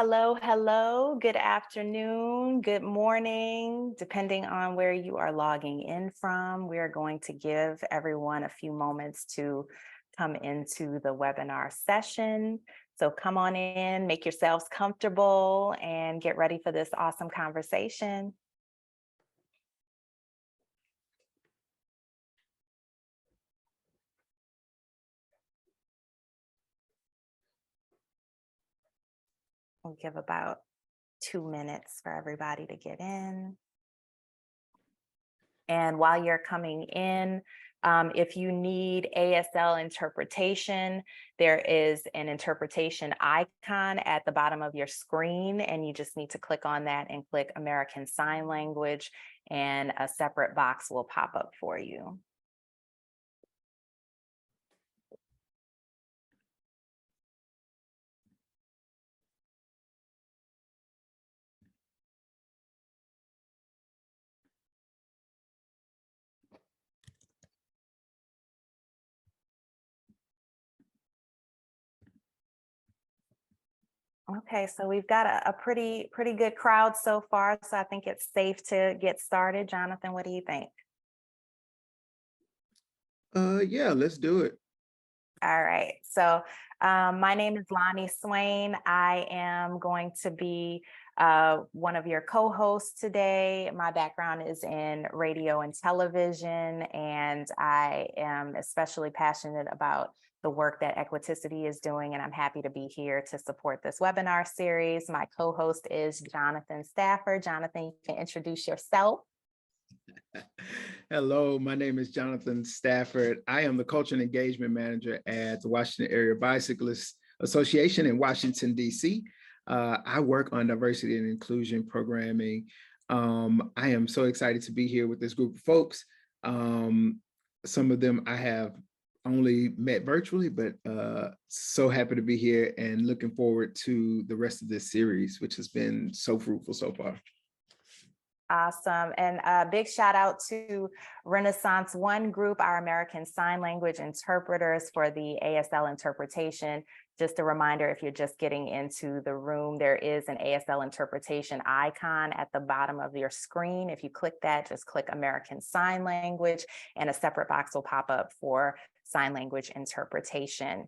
Hello, hello, good afternoon, good morning, depending on where you are logging in from. We are going to give everyone a few moments to come into the webinar session. So come on in, make yourselves comfortable, and get ready for this awesome conversation. We'll give about 2 minutes for everybody to get in. And while you're coming in, if you need ASL interpretation, there is an interpretation icon at the bottom of your screen, and you just need to click on that and click American Sign Language, and a separate box will pop up for you. Okay, so we've got a pretty good crowd so far, so I think it's safe to get started. Jonathan, what do you think? Yeah, let's do it. All right, so my name is Lonnie Swain. I am going to be one of your co-hosts today. My background is in radio and television, and I am especially passionate about the work that Equiticity is doing, and I'm happy to be here to support this webinar series. My co-host is Jonathan Stafford. Jonathan, you can introduce yourself. Hello, my name is Jonathan Stafford. I am the Culture and Engagement Manager at the Washington Area Bicyclists Association in Washington, D.C. I work on diversity and inclusion programming. I am so excited to be here with this group of folks. Some of them I have only met virtually, but so happy to be here and looking forward to the rest of this series, which has been so fruitful so far. Awesome. And a big shout out to Renaissance One Group, our American Sign Language interpreters, for the ASL interpretation. Just a reminder, if you're just getting into the room, there is an ASL interpretation icon at the bottom of your screen. If you click that, just click American Sign Language, and a separate box will pop up for sign language interpretation.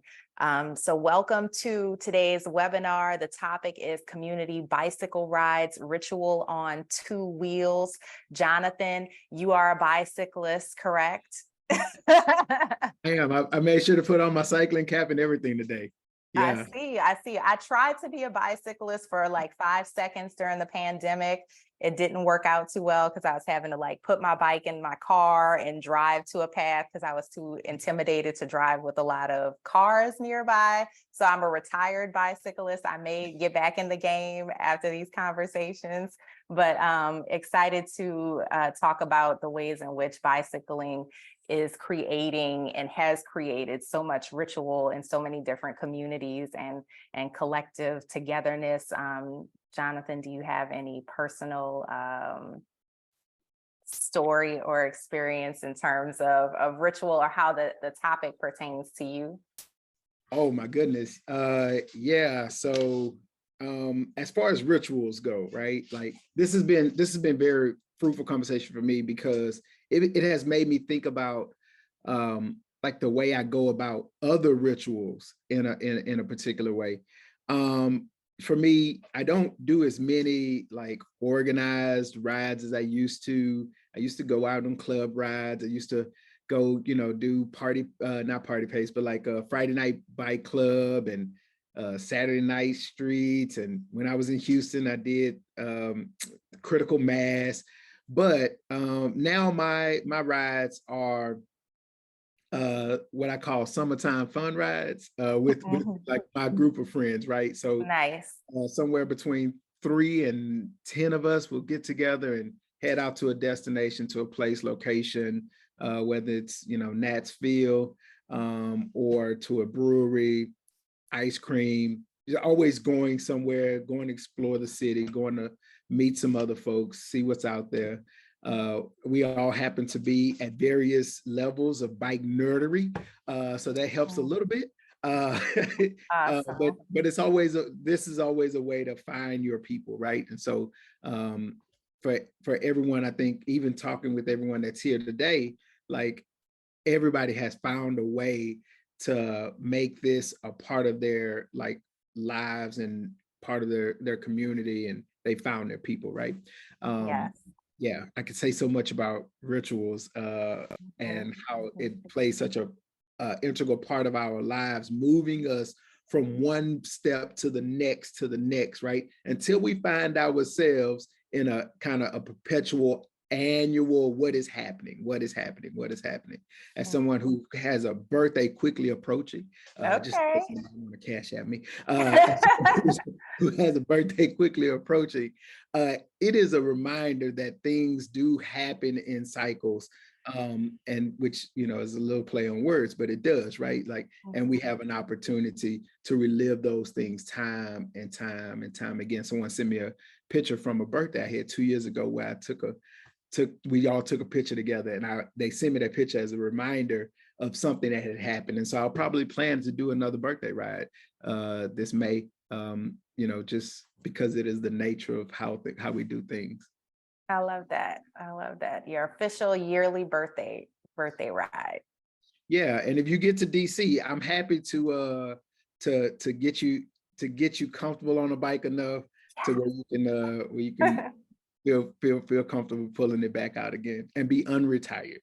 So welcome to today's webinar. The topic is community bicycle rides, ritual on two wheels. Jonathan, you are a bicyclist, correct? I am. I made sure to put on my cycling cap and everything today. Yeah. I see. I tried to be a bicyclist for like 5 seconds during the pandemic. It didn't work out too well because I was having to like put my bike in my car and drive to a path because I was too intimidated to drive with a lot of cars nearby. So I'm a retired bicyclist. I may get back in the game after these conversations, but excited to talk about the ways in which bicycling is creating and has created so much ritual in so many different communities and collective togetherness. Jonathan, do you have any personal story or experience in terms of ritual, or how the topic pertains to you? Oh my goodness. Yeah. So as far as rituals go, right? Like this has been very fruitful conversation for me because it has made me think about like the way I go about other rituals in a particular way. For me, I don't do as many like organized rides as I used to. I used to go out on club rides. I used to go, do party, not party pace, but like a Friday night bike club and Saturday night streets. And when I was in Houston, I did critical mass. But now my rides are what I call summertime fun rides with like my group of friends, right? So nice. Somewhere between 3 and 10 of us will get together and head out to a destination, to a place, location, whether it's Nats Field or to a brewery, ice cream. You're always going somewhere, going to explore the city, going to meet some other folks, see what's out there. We all happen to be at various levels of bike nerdery, so that helps a little bit. Uh, Awesome. but it's always this is always a way to find your people, right? And so for everyone, I think even talking with everyone that's here today, like everybody has found a way to make this a part of their like lives and part of their community, and they found their people, right? Yes. Yeah, I could say so much about rituals and how it plays such a integral part of our lives, moving us from one step to the next, right? Until we find ourselves in a kind of a perpetual annual what is happening, what is happening, what is happening. As someone who has a birthday quickly approaching, just Okay. want to cash at me, who has a birthday quickly approaching, it is a reminder that things do happen in cycles, and which, you know, is a little play on words, but it does, right? Like, and we have an opportunity to relive those things time and time and time again. Someone sent me a picture from a birthday I had 2 years ago where we all took a picture together, and they sent me that picture as a reminder of something that had happened. And so I'll probably plan to do another birthday ride this May, you know, just because it is the nature of how we do things. I love that. I love that. Your official yearly birthday ride. Yeah, and if you get to DC, I'm happy to get you comfortable on a bike enough to where you can feel comfortable pulling it back out again and be unretired.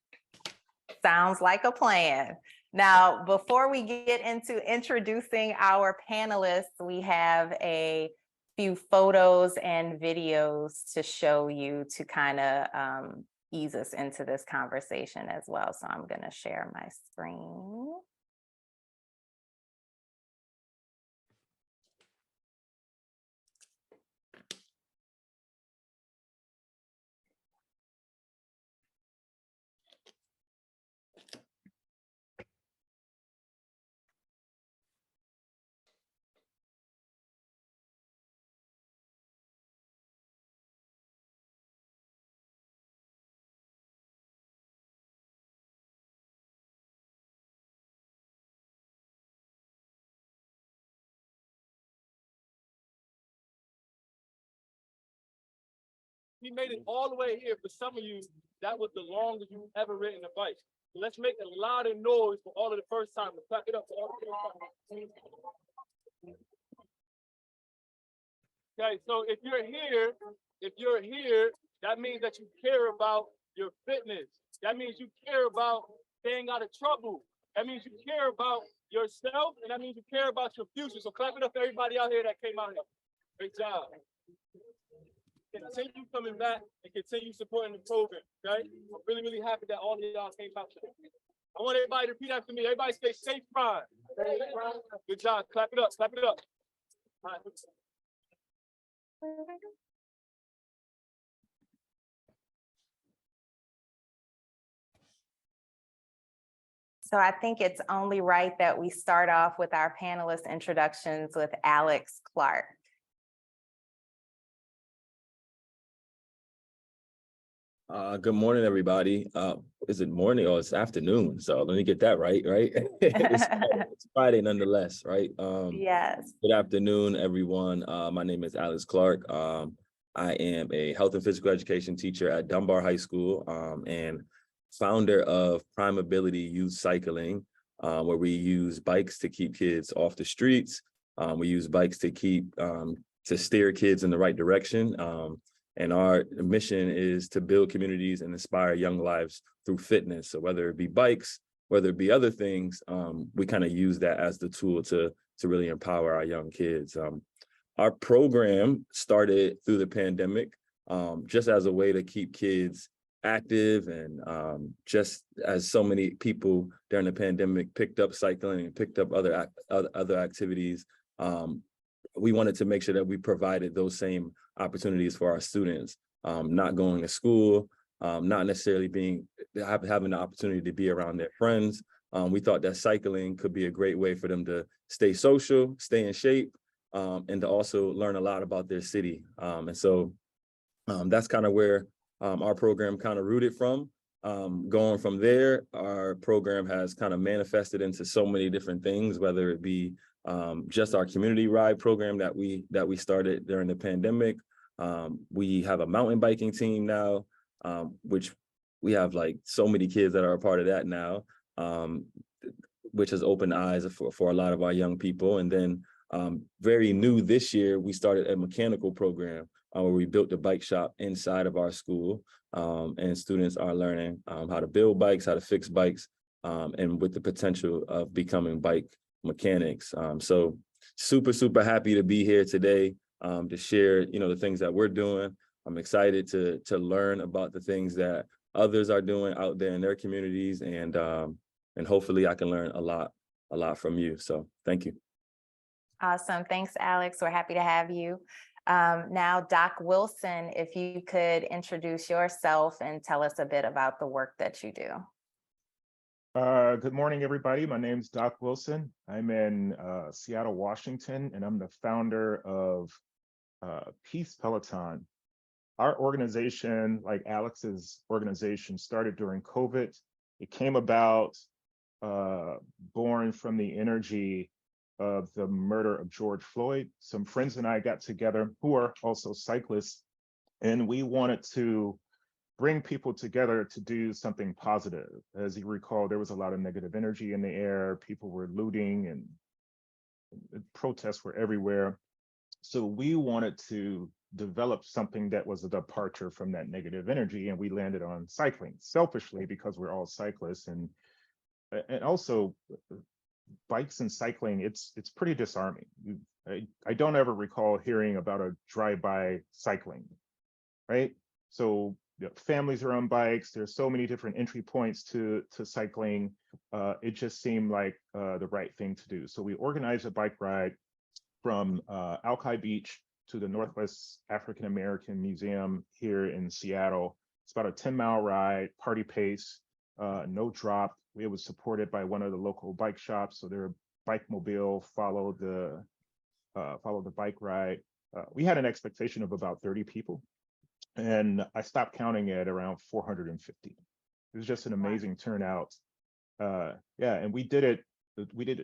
Sounds like a plan. Now, before we get into introducing our panelists, we have a few photos and videos to show you to kind of ease us into this conversation as well. So I'm going to share my screen. We made it all the way here. For some of you, that was the longest you've ever ridden a bike. So let's make a lot of noise for all of the first timers. Clap it up for all of the first timers. Okay, so if you're here, that means that you care about your fitness. That means you care about staying out of trouble. That means you care about yourself, and that means you care about your future. So clap it up for everybody out here that came out here. Great job. Continue coming back and continue supporting the program, okay? I'm really, really happy that all of y'all came out today. I want everybody to repeat after me. Everybody stay safe, Prime. Good job. Clap it up. Clap it up. All right. So I think it's only right that we start off with our panelist introductions with Alex Clark. Good morning, everybody. Is it morning or it's afternoon? So let me get that right? It's Friday nonetheless, right? Yes. Good afternoon, everyone. My name is Alex Clark. I am a health and physical education teacher at Dunbar High School and founder of Prime Ability Youth Cycling, where we use bikes to keep kids off the streets. We use bikes to steer kids in the right direction. And our mission is to build communities and inspire young lives through fitness. So whether it be bikes, whether it be other things, we kind of use that as the tool to really empower our young kids. Our program started through the pandemic, just as a way to keep kids active, and just as so many people during the pandemic picked up cycling and picked up other activities, we wanted to make sure that we provided those same opportunities for our students, not going to school, not necessarily having the opportunity to be around their friends. We thought that cycling could be a great way for them to stay social, stay in shape, and to also learn a lot about their city. And so that's kind of where our program kind of rooted from. Going from there, our program has kind of manifested into so many different things, whether it be just our community ride program that we started during the pandemic. We have a mountain biking team now, which we have like so many kids that are a part of that now, which has opened eyes for a lot of our young people. And then very new this year, we started a mechanical program where we built a bike shop inside of our school, and students are learning how to build bikes, how to fix bikes, and with the potential of becoming bike mechanics. So super happy to be here today to share, the things that we're doing. I'm excited to learn about the things that others are doing out there in their communities, and hopefully I can learn a lot from you. So thank you. Awesome. Thanks, Alex. We're happy to have you. Now, Doc Wilson, if you could introduce yourself and tell us a bit about the work that you do. Good morning, everybody. My name is Doc Wilson. I'm in Seattle, Washington, and I'm the founder of Peace Peloton. Our organization, like Alex's organization, started during COVID. It came about born from the energy of the murder of George Floyd. Some friends and I got together who are also cyclists, and we wanted to bring people together to do something positive. As you recall, there was a lot of negative energy in the air. People were looting and protests were everywhere. So we wanted to develop something that was a departure from that negative energy, and we landed on cycling, selfishly because we're all cyclists, and also bikes and cycling, it's pretty disarming. I don't ever recall hearing about a drive-by cycling, right? So families are on bikes. There's so many different entry points to cycling. It just seemed like the right thing to do. So we organized a bike ride from Alki Beach to the Northwest African American Museum here in Seattle. It's about a 10-mile ride, party pace, no drop. It was supported by one of the local bike shops, so their bike mobile followed the bike ride. We had an expectation of about 30 people, and I stopped counting at around 450. It was just an amazing turnout. Yeah, and we did it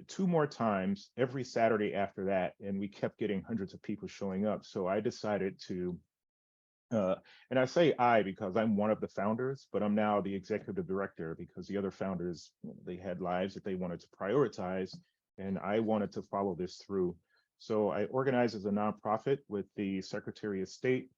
2 more times every Saturday after that, and we kept getting hundreds of people showing up. So I decided to, and I say I because I'm one of the founders, but I'm now the executive director because the other founders, they had lives that they wanted to prioritize, and I wanted to follow this through. So I organized as a nonprofit with the Secretary of State,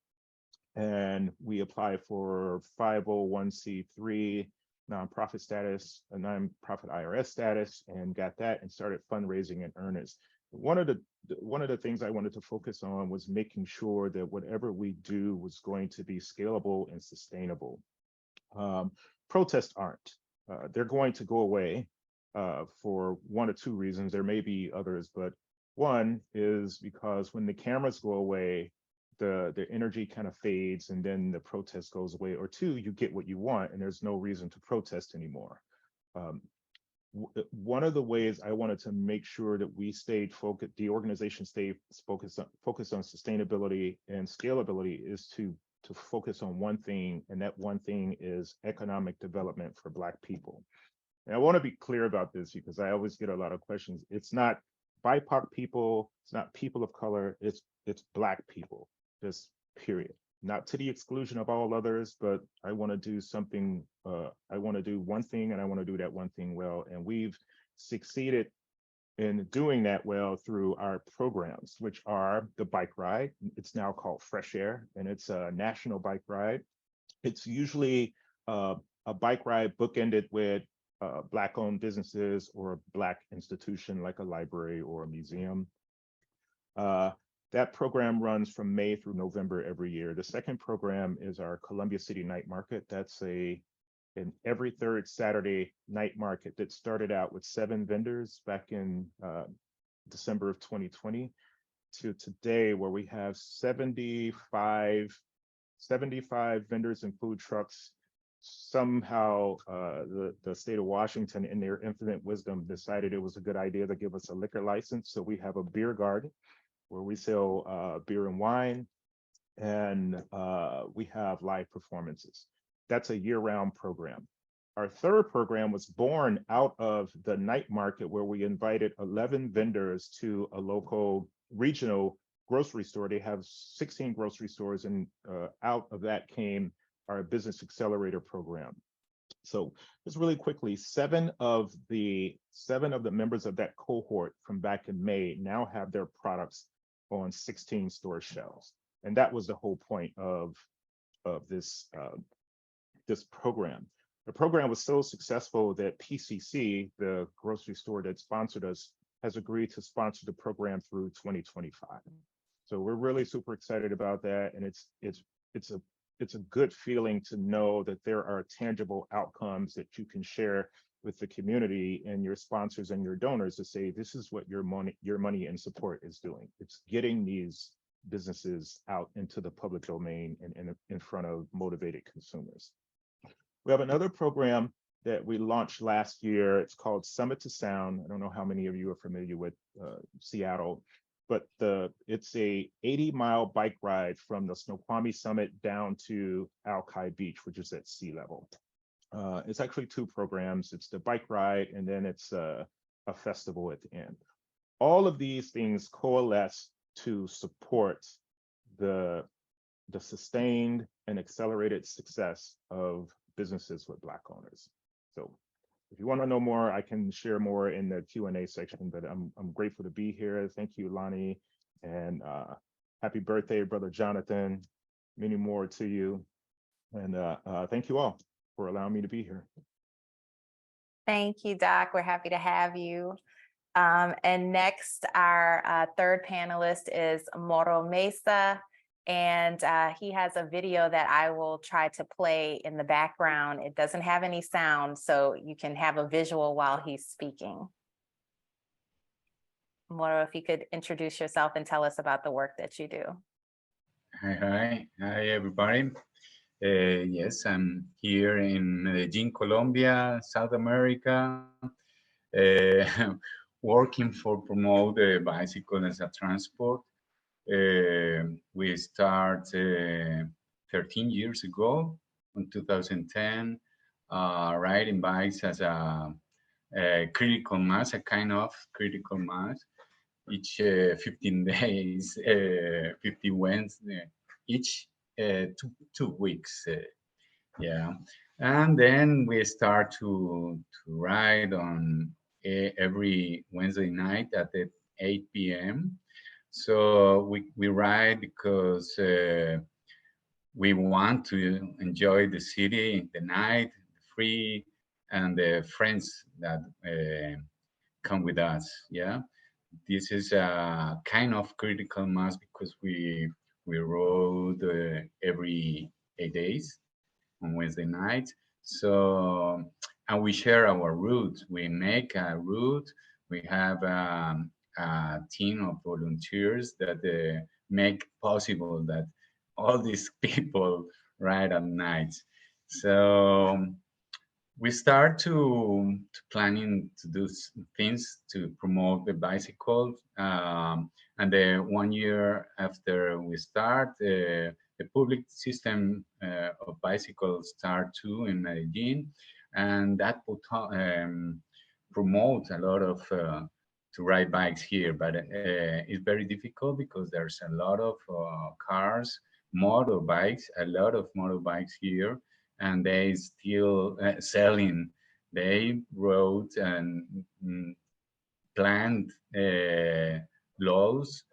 and we applied for 501c3 nonprofit status, a nonprofit IRS status, and got that and started fundraising in earnest. One of the things I wanted to focus on was making sure that whatever we do was going to be scalable and sustainable. Protests aren't. They're going to go away for 1 or 2 reasons. There may be others, but one is because when the cameras go away, the energy kind of fades and then the protest goes away. Or 2, you get what you want and there's no reason to protest anymore. One of the ways I wanted to make sure that we stayed focused, the organization stayed focused on sustainability and scalability, is to focus on one thing, and that one thing is economic development for Black people. And I want to be clear about this because I always get a lot of questions. It's not BIPOC people, it's not people of color, it's Black people, just period. Not to the exclusion of all others, but I want to do something, I want to do one thing, and I want to do that one thing well. And we've succeeded in doing that well through our programs, which are the bike ride. It's now called Fresh Air, and it's a national bike ride. It's usually a bike ride bookended with Black-owned businesses or a Black institution like a library or a museum. That program runs from May through November every year. The second program is our Columbia City Night Market. That's an every 3rd Saturday night market that started out with 7 vendors back in December of 2020 to today, where we have 75 vendors and food trucks. Somehow the state of Washington, in their infinite wisdom, decided it was a good idea to give us a liquor license. So we have a beer garden where we sell beer and wine, and we have live performances. That's a year-round program. Our third program was born out of the night market, where we invited 11 vendors to a local regional grocery store. They have 16 grocery stores, and out of that came our Business Accelerator program. So just really quickly, seven of the members of that cohort from back in May now have their products on 16 store shelves. And that was the whole point of this program. The program was so successful that PCC, the grocery store that sponsored us, has agreed to sponsor the program through 2025. So we're really super excited about that. And it's a good feeling to know that there are tangible outcomes that you can share with the community and your sponsors and your donors to say, this is what your money and support is doing. It's getting these businesses out into the public domain and in front of motivated consumers. We have another program that we launched last year. It's called Summit to Sound. I don't know how many of you are familiar with Seattle, but it's a 80-mile bike ride from the Snoqualmie Summit down to Alki Beach, which is at sea level. It's actually two programs. It's the bike ride, and then it's a festival at the end. All of these things coalesce to support the sustained and accelerated success of businesses with Black owners. So if you want to know more, I can share more in the Q&A section, but I'm grateful to be here. Thank you, Lonnie, and happy birthday, Brother Jonathan. Many more to you. And thank you all for allowing me to be here. Thank you, Doc. We're happy to have you. And next, our third panelist is Mauro Mesa. And he has a video that I will try to play in the background. It doesn't have any sound, so you can have a visual while he's speaking. Mauro, if you could introduce yourself and tell us about the work that you do. Hi, everybody. Yes, I'm here in Medellin, Colombia, South America, working for promote the bicycle as a transport. We start 13 years ago in 2010, riding bikes as a critical mass, a kind of critical mass. Each 15 days, 50 Wednesday, each 2 weeks. Yeah, and then we start to ride on every Wednesday night at 8 p.m. So we ride because we want to enjoy the city, the night, the free, and the friends that come with us. Yeah, this is a kind of critical mass because we rode every 8 days on Wednesday night. So, and we share our route. We make a route. We have a team of volunteers that make possible that all these people ride at night. So we start to planning to do things to promote the bicycle. And then 1 year after we start, the public system of bicycles start too in Medellin, and that promotes a lot of to ride bikes here, but it's very difficult because there's a lot of cars, motorbikes, a lot of motorbikes here, and they still selling. They wrote and planned laws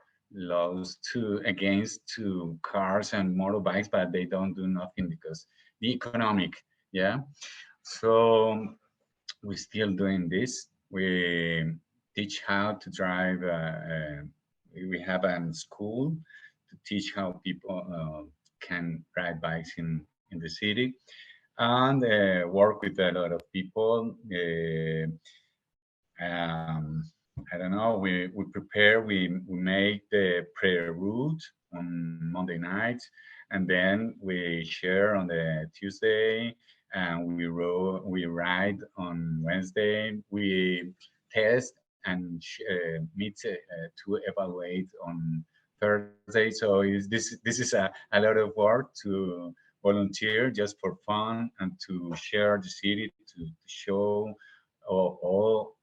against cars and motorbikes, but they don't do nothing because the economic, yeah. So we're still doing this. We teach how to drive. We have a school to teach how people can ride bikes in the city, and work with a lot of people. I don't know, we prepare, we make the prayer route on Monday night, and then we share on the Tuesday, and we ride on Wednesday. We test and meet to evaluate on Thursday. So this is a lot of work to volunteer just for fun and to share the city, to show all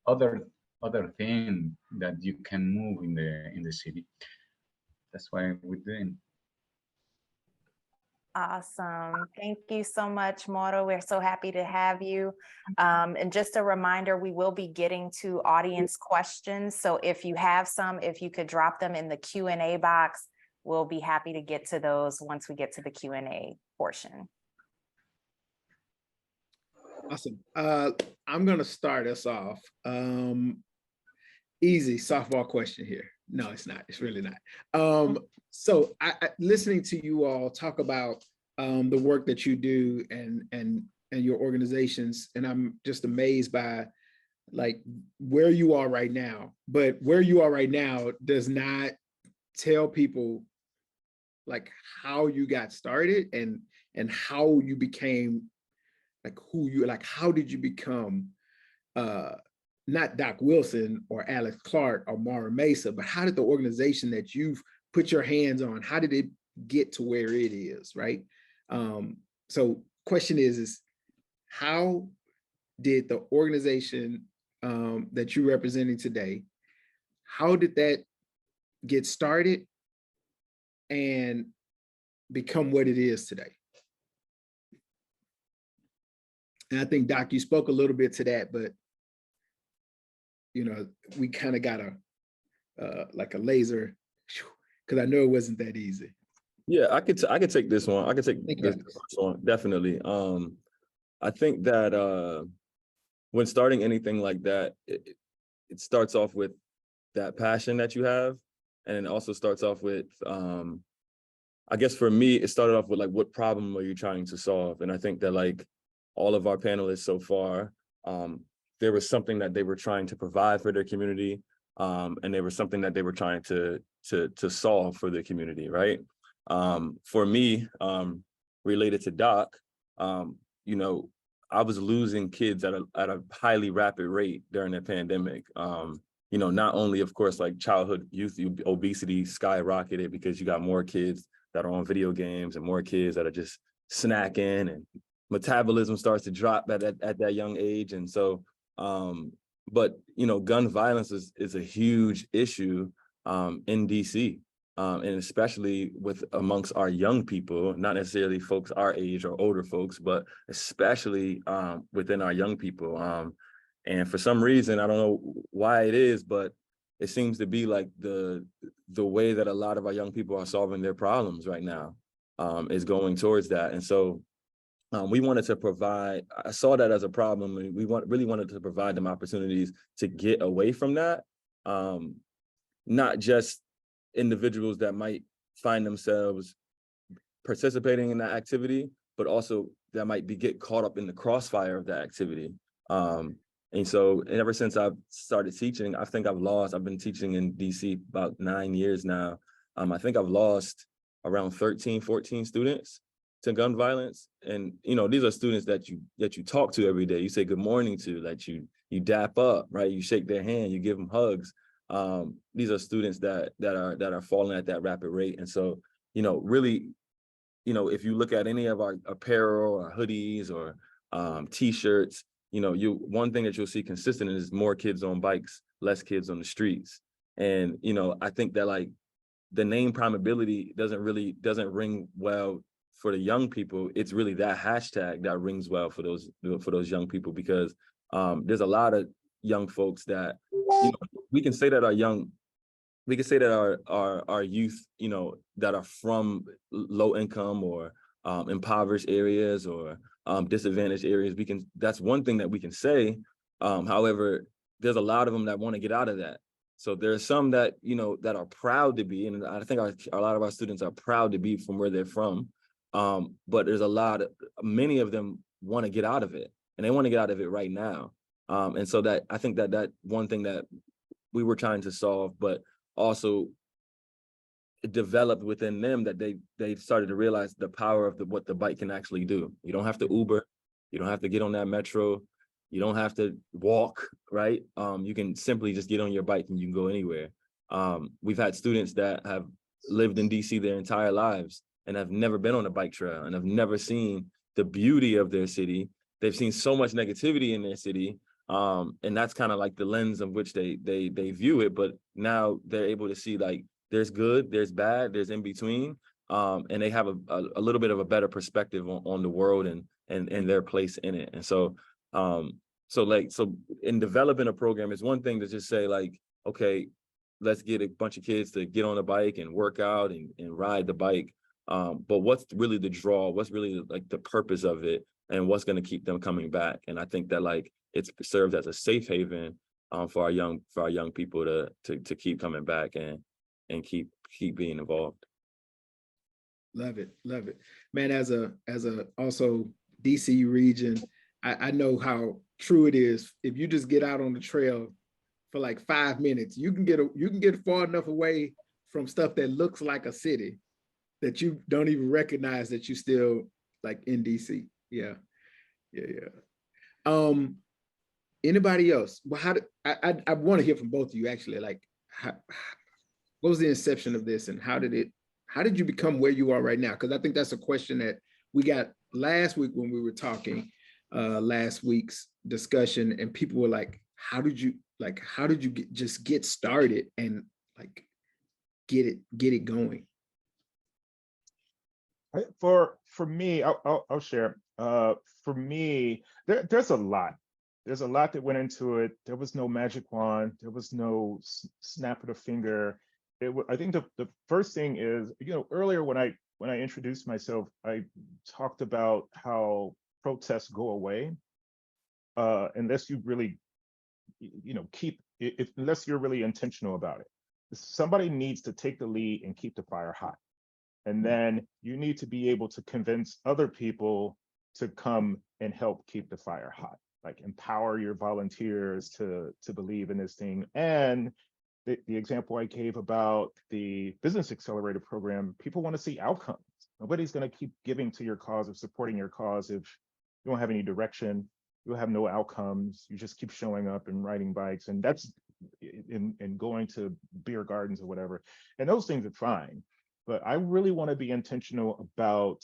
other thing that you can move in the city. That's why we're doing. Awesome. Thank you so much, Mauro. We're so happy to have you. And just a reminder, we will be getting to audience questions. So if you have some, if you could drop them in the Q&A box, we'll be happy to get to those once we get to the Q&A portion. Awesome. I'm going to start us off. Easy softball question here. No, it's not. It's really not. So I listening to you all talk about the work that you do and your organizations, and I'm just amazed by like where you are right now. But where you are right now does not tell people like how you got started and how you became like who you like. How did you become not Doc Wilson or Alex Clark or Mauro Mesa, but how did the organization that you've put your hands on, how did it get to where it is, right? So question is how did the organization that you're representing today, how did that get started and become what it is today? And I think, Doc, you spoke a little bit to that, but you know, we kind of got like a laser, because I know it wasn't that easy. Yeah, I could take this one. I could take this one, definitely. I think that when starting anything like that, it starts off with that passion that you have, and it also starts off with, I guess for me, it started off with like, what problem are you trying to solve? And I think that like all of our panelists so far, there was something that they were trying to provide for their community, and there was something that they were trying to solve for their community, right? For me, related to Doc, you know, I was losing kids at a highly rapid rate during the pandemic. You know, not only, of course, like childhood youth obesity skyrocketed because you got more kids that are on video games and more kids that are just snacking, and metabolism starts to drop at that young age. And so, but, you know, gun violence is a huge issue in DC, and especially amongst our young people, not necessarily folks our age or older folks, but especially within our young people. And for some reason, I don't know why it is, but it seems to be like the way that a lot of our young people are solving their problems right now is going towards that. And so we wanted to provide, I saw that as a problem, and we really wanted to provide them opportunities to get away from that. Not just individuals that might find themselves participating in that activity, but also that might get caught up in the crossfire of that activity. And so ever since I've started teaching, I've been teaching in DC about 9 years now. I think I've lost around 13, 14 students to gun violence. And, you know, these are students that you talk to every day. You say good morning to, that you dap up, right? You shake their hand, you give them hugs. These are students that are falling at that rapid rate. And so, you know, really, you know, if you look at any of our apparel or hoodies or T-shirts, you know, one thing that you'll see consistent is more kids on bikes, less kids on the streets. And, you know, I think that like the name Primability doesn't ring well for the young people. It's really that hashtag that rings well for those young people, because there's a lot of young folks that, you know, we can say that our youth, you know, that are from low income or impoverished areas or disadvantaged areas. That's one thing that we can say. However, there's a lot of them that want to get out of that. So there's some that, you know, that are proud to be, and I think a lot of our students are proud to be from where they're from. But there's many of them want to get out of it, and they want to get out of it right now. And so that I think that one thing that we were trying to solve, but also it developed within them, that they started to realize the power of what the bike can actually do. You don't have to Uber, you don't have to get on that metro, you don't have to walk, right? You can simply just get on your bike and you can go anywhere. We've had students that have lived in DC their entire lives, and have never been on a bike trail and have never seen the beauty of their city. They've seen so much negativity in their city. And that's kind of like the lens of which they view it. But now they're able to see like there's good, there's bad, there's in between. And they have a little bit of a better perspective on the world and their place in it. And so so in developing a program, it's one thing to just say like, okay, let's get a bunch of kids to get on a bike and work out and ride the bike. But what's really the draw? What's really like the purpose of it, and what's going to keep them coming back? And I think that like it serves as a safe haven for our young people to keep coming back and keep being involved. Love it, man. As a also DC region, I know how true it is. If you just get out on the trail for like 5 minutes, you can get far enough away from stuff that looks like a city that you don't even recognize that you still like in DC. Yeah. Anybody else? Well, I want to hear from both of you actually. Like, what was the inception of this, and how did you become where you are right now? Because I think that's a question that we got last week when we were talking, last week's discussion, and people were like, how did you just get started and like get it going? For me, I'll share. For me, there's a lot. There's a lot that went into it. There was no magic wand. There was no snap of the finger. I think the first thing is, earlier when I introduced myself, I talked about how protests go away unless you really, unless you're really intentional about it. Somebody needs to take the lead and keep the fire hot. And then you need to be able to convince other people to come and help keep the fire hot, like empower your volunteers to believe in this thing. And the example I gave about the Business Accelerator program, people want to see outcomes. Nobody's going to keep giving to your cause or supporting your cause if you don't have any direction, you have no outcomes, you just keep showing up and riding bikes, and that's in going to beer gardens or whatever. And those things are fine. But I really want to be intentional about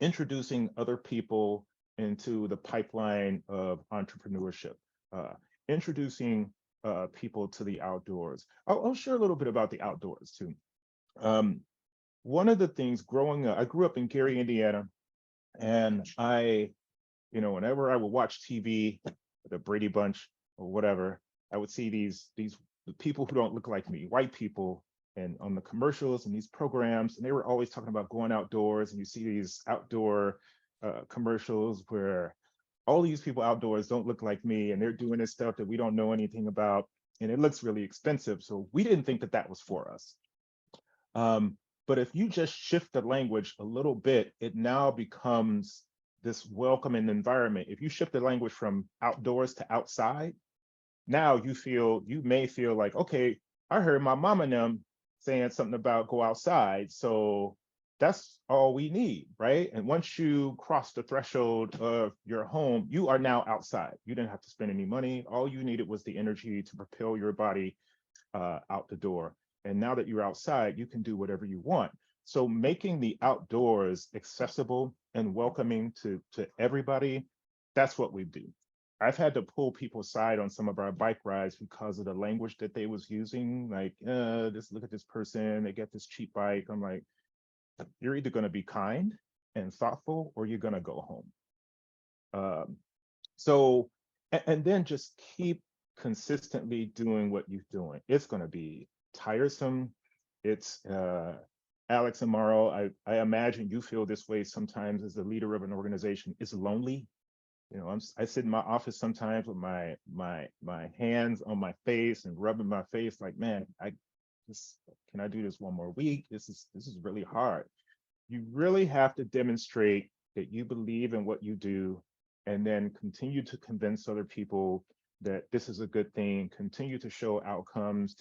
introducing other people into the pipeline of entrepreneurship, introducing people to the outdoors. I'll share a little bit about the outdoors too. One of the things growing up, I grew up in Gary, Indiana, and whenever I would watch TV, the Brady Bunch or whatever, I would see these people who don't look like me, white people, and on the commercials and these programs, and they were always talking about going outdoors, and you see these outdoor commercials where all these people outdoors don't look like me, and they're doing this stuff that we don't know anything about, and it looks really expensive. So we didn't think that was for us. But if you just shift the language a little bit, it now becomes this welcoming environment. If you shift the language from outdoors to outside, now you may feel like, okay, I heard my mom and them saying something about go outside, so that's all we need, right? And once you cross the threshold of your home, you are now outside. You didn't have to spend any money. All you needed was the energy to propel your body out the door. And now that you're outside, you can do whatever you want. So making the outdoors accessible and welcoming to everybody, that's what we do. I've had to pull people aside on some of our bike rides because of the language that they was using. Like, just look at this person, they get this cheap bike. I'm like, you're either going to be kind and thoughtful, or you're going to go home. And then just keep consistently doing what you're doing. It's going to be tiresome. It's Alex and Mauro, I imagine you feel this way sometimes as the leader of an organization. It's lonely. I sit in my office sometimes with my hands on my face and rubbing my face like, man, can I do this one more week? This is really hard. You really have to demonstrate that you believe in what you do, and then continue to convince other people that this is a good thing, continue to show outcomes,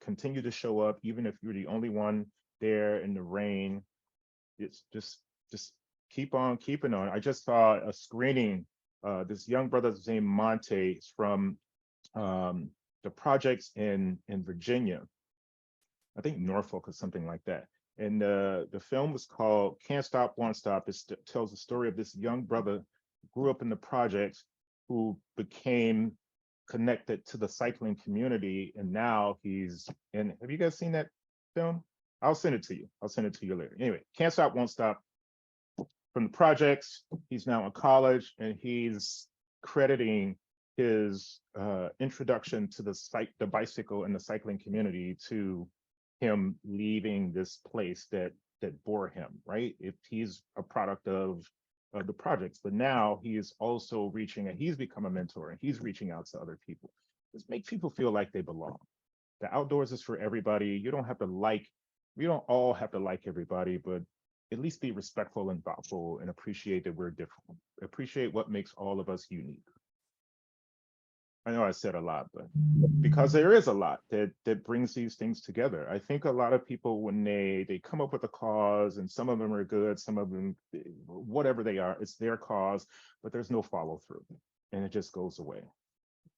continue to show up, even if you're the only one there in the rain. It's just keep on keeping on. I just saw a screening. This young brother's named Monte is from the projects in Virginia, I think Norfolk or something like that. And the film was called Can't Stop, Won't Stop. It tells the story of this young brother who grew up in the projects, who became connected to the cycling community. And now he's in, have you guys seen that film? I'll send it to you. I'll send it to you later. Anyway, Can't Stop, Won't Stop. From the projects, he's now in college, and he's crediting his introduction to the bicycle and the cycling community to him leaving this place that bore him, right? If he's a product of the projects, but now he is also reaching, and he's become a mentor, and he's reaching out to other people. Just make people feel like they belong. The outdoors is for everybody. You don't have to like, we don't all have to like everybody, but at least be respectful and thoughtful and appreciate that we're different. Appreciate what makes all of us unique. I know I said a lot, but because there is a lot that brings these things together. I think a lot of people, when they come up with a cause, and some of them are good, some of them, whatever they are, it's their cause, but there's no follow through, and it just goes away.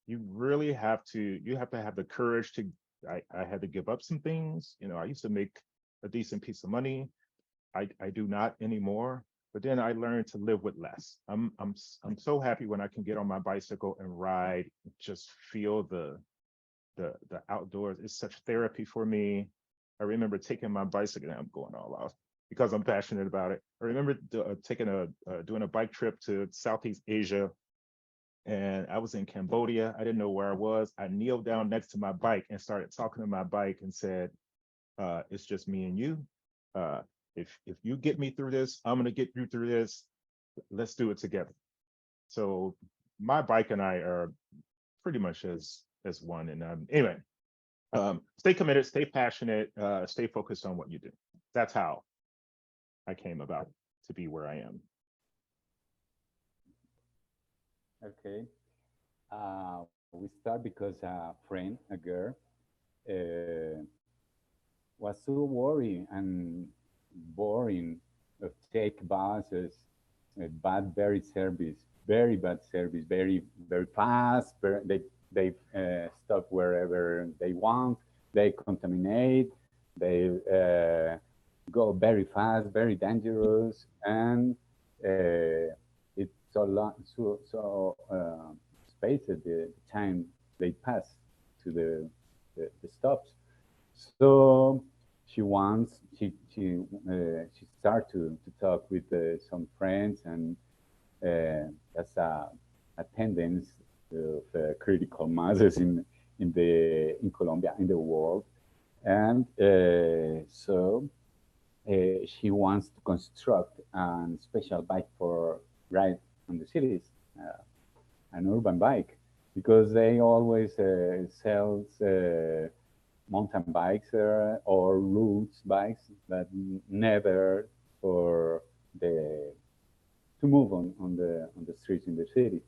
You really have to, have the courage to, I had to give up some things. You know, I used to make a decent piece of money. I do not anymore. But then I learned to live with less. I'm so happy when I can get on my bicycle and ride, just feel the outdoors. It's such therapy for me. I remember taking my bicycle, and I'm going all off because I'm passionate about it. I remember doing a bike trip to Southeast Asia, and I was in Cambodia. I didn't know where I was. I kneeled down next to my bike and started talking to my bike and said, it's just me and you. If you get me through this, I'm gonna get you through this. Let's do it together. So my bike and I are pretty much as one. And anyway, stay committed, stay passionate, stay focused on what you do. That's how I came about to be where I am. Okay. We start because a friend, a girl, was so worried and boring of take buses, bad, very service, very bad service, very fast. They stop wherever they want. They contaminate. They go very fast, very dangerous, and it's so long, so spaced the time they pass to the stops. So she started to talk with some friends, and that's a tendency of critical masses in Colombia, in the world, and so she wants to construct a special bike for ride on the cities, an urban bike, because they always sell mountain bikes or routes bikes, but never for to move on the streets in the city.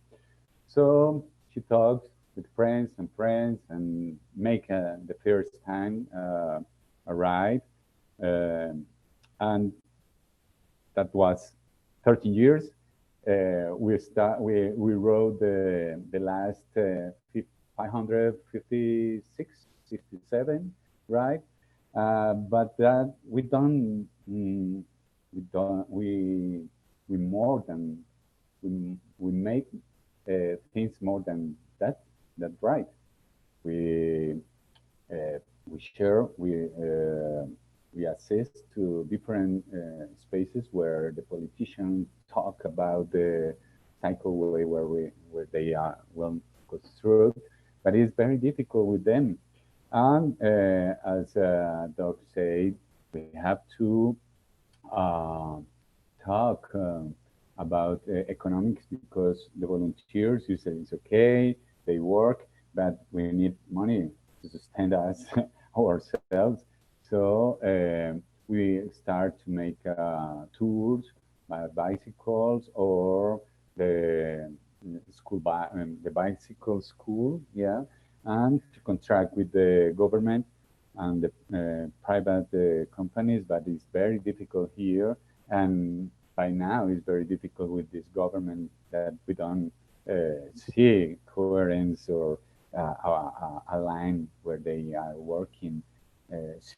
So she talks with friends and make the first time a ride, and that was 30 years. We rode the last 556. 67, right? But that we make things more than that, right? We share, we assist to different spaces where the politicians talk about the cycleway where they are well constructed, but it's very difficult with them. And as Doc said, we have to talk about economics, because the volunteers, you say it's okay, they work, but we need money to sustain us ourselves. So we start to make tours by bicycles, or the bicycle school, yeah, and to contract with the government and the private companies, but it's very difficult here. And by now, it's very difficult with this government that we don't see coherence or a line where they are working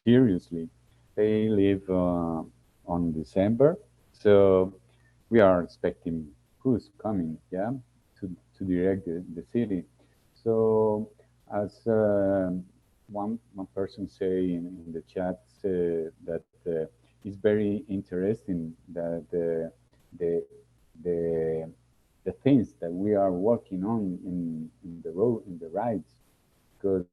seriously. They leave on December, so we are expecting who's coming, yeah, to direct the city. So as one person say in the chat that it's very interesting that the the things that we are working on in the road in the rides, because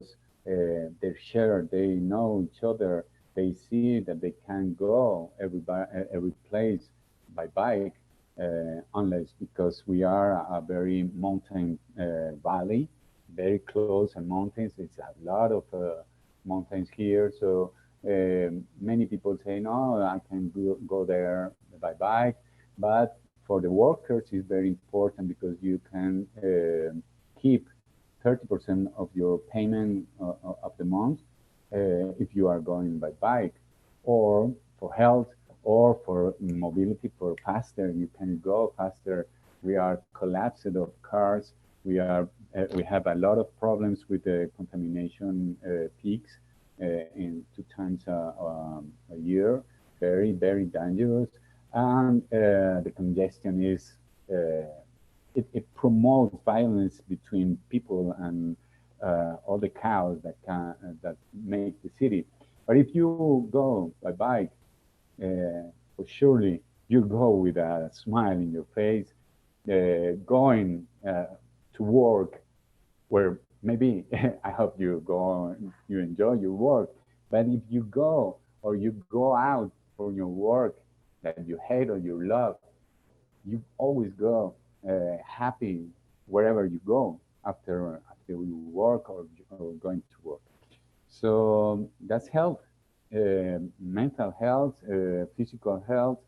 they share, they know each other, they see that they can go every place by bike, unless because we are a very mountain valley, very close and mountains. It's a lot of mountains here, so many people say no, I can go there by bike, but for the workers it's very important because you can keep 30% of your payment of the month if you are going by bike, or for health, or for mobility, for faster. You can go faster. We are collapsed of cars. We have a lot of problems with the contamination peaks in 2 times a year. Very, very dangerous. And the congestion is it promotes violence between people and all the chaos that make the city. But if you go by bike, for surely you go with a smile in your face, going to work, where maybe I hope you go, you enjoy your work. But if you go or you go out for your work that you hate or you love, you always go happy wherever you go after you work or going to work. So that's health, mental health, physical health,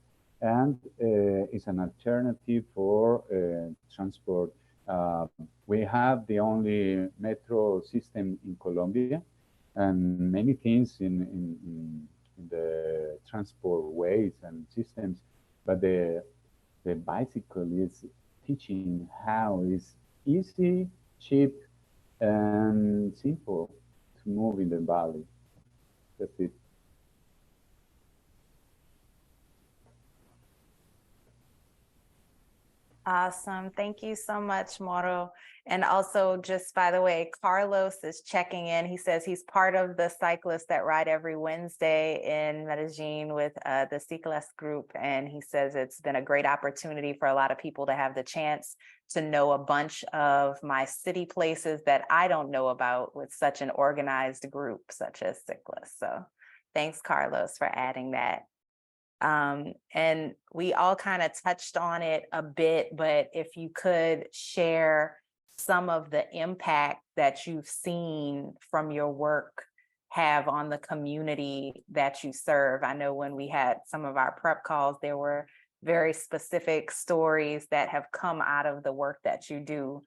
and it's an alternative for transport. We have the only metro system in Colombia, and many things in the transport ways and systems, but the bicycle is teaching how it's easy, cheap, and simple to move in the valley. That's it. Awesome. Thank you so much, Mauro. And also, just by the way, Carlos is checking in. He says he's part of the cyclists that ride every Wednesday in Medellin with the SiCLas group. And he says it's been a great opportunity for a lot of people to have the chance to know a bunch of my city places that I don't know about with such an organized group such as SiCLas. So thanks, Carlos, for adding that. And we all kind of touched on it a bit, but if you could share some of the impact that you've seen from your work have on the community that you serve. I know when we had some of our prep calls, there were very specific stories that have come out of the work that you do.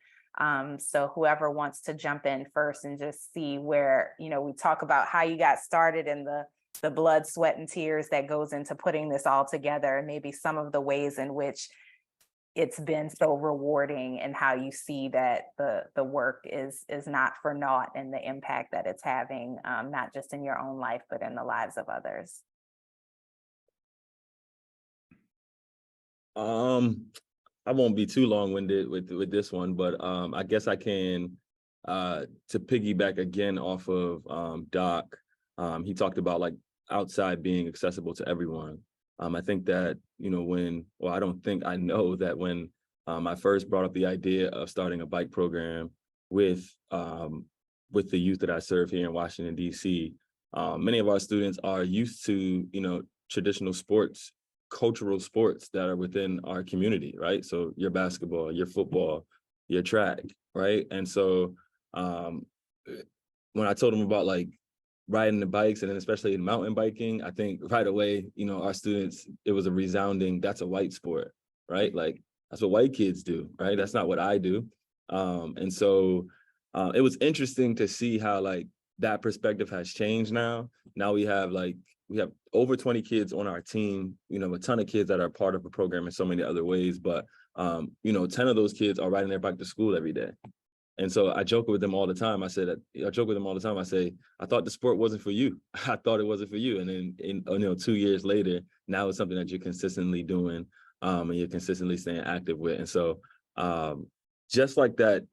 So whoever wants to jump in first and just see where, you know, we talk about how you got started in the blood, sweat, and tears that goes into putting this all together, and maybe some of the ways in which it's been so rewarding and how you see that the work is not for naught and the impact that it's having, not just in your own life, but in the lives of others. I won't be too long-winded with this one, but I guess I can to piggyback again off of Doc. He talked about like outside being accessible to everyone. I think that, you know, I know that when I first brought up the idea of starting a bike program with the youth that I serve here in Washington, D.C., many of our students are used to, you know, traditional sports, cultural sports that are within our community, right? So your basketball, your football, your track, right? And so when I told them about like riding the bikes, and then especially in mountain biking, I think right away, you know, our students, it was a resounding, that's a white sport, right? Like that's what white kids do, right? That's not what I do. And so it was interesting to see how like that perspective has changed now. Now we have over 20 kids on our team, you know, a ton of kids that are part of the program in so many other ways, but you know, 10 of those kids are riding their bike to school every day, And so I joke with them all the time. I say, I thought the sport wasn't for you. I thought it wasn't for you. And then 2 years later, now it's something that you're consistently doing, and you're consistently staying active with. And so just like that,